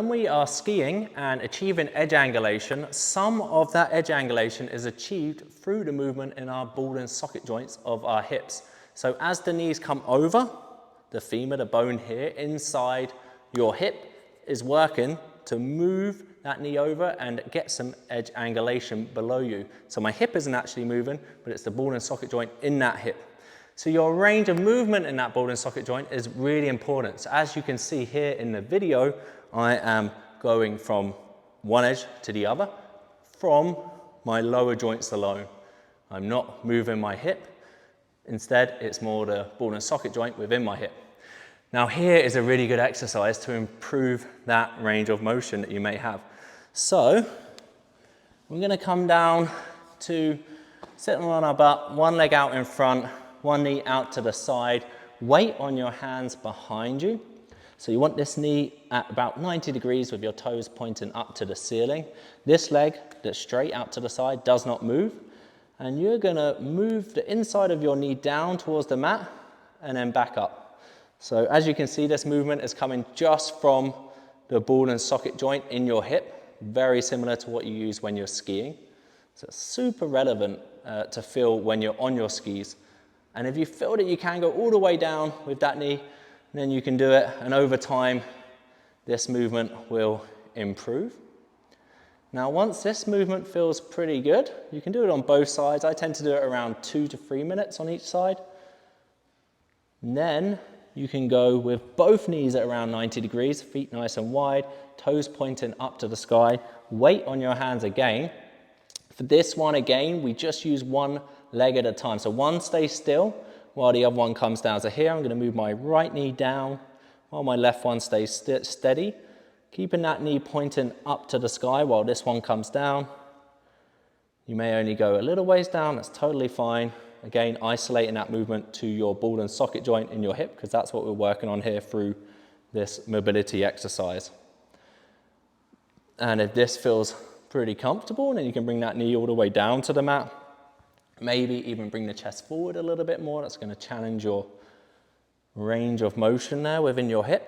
when we are skiing and achieving edge angulation, some of that edge angulation is achieved through the movement in our ball and socket joints of our hips. So as the knees come over, the femur, the bone here inside your hip is working to move that knee over and get some edge angulation below you. So my hip isn't actually moving, but it's the ball and socket joint in that hip. So your range of movement in that ball and socket joint is really important. So as you can see here in the video, I am going from one edge to the other from my lower joints alone. I'm not moving my hip. Instead, it's more the ball and socket joint within my hip. Now here is a really good exercise to improve that range of motion that you may have. So we're going to come down to sitting on our butt, one leg out in front, one knee out to the side, weight on your hands behind you. So you want this knee at about 90 degrees with your toes pointing up to the ceiling. This leg that's straight out to the side does not move. And you're gonna move the inside of your knee down towards the mat and then back up. So as you can see, this movement is coming just from the ball and socket joint in your hip, very similar to what you use when you're skiing. So it's super relevant to feel when you're on your skis. And if you feel that you can go all the way down with that knee, then you can do it. And over time, this movement will improve. Now, once this movement feels pretty good, you can do it on both sides. I tend to do it around 2 to 3 minutes on each side. And then you can go with both knees at around 90 degrees, feet nice and wide, toes pointing up to the sky, weight on your hands again. For this one, again, we just use one leg at a time. So one stays still while the other one comes down. So here I'm going to move my right knee down while my left one stays steady, keeping that knee pointing up to the sky while this one comes down. You may only go a little ways down, that's totally fine. Again, isolating that movement to your ball and socket joint in your hip, because that's what we're working on here through this mobility exercise. And if this feels pretty comfortable, then you can bring that knee all the way down to the mat. Maybe even bring the chest forward a little bit more. That's going to challenge your range of motion there within your hip.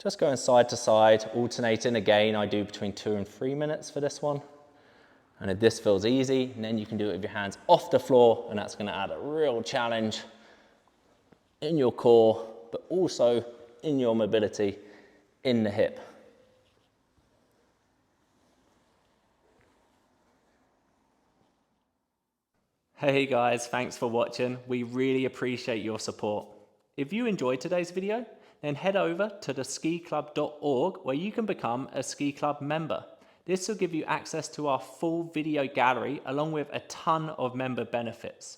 Just going side to side, alternating. Again, I do between 2 and 3 minutes for this one. And if this feels easy, then you can do it with your hands off the floor, and that's going to add a real challenge in your core, but also in your mobility in the hip. Hey guys, thanks for watching. We really appreciate your support. If you enjoyed today's video, then head over to theskiclub.org where you can become a Ski Club member. This will give you access to our full video gallery along with a ton of member benefits.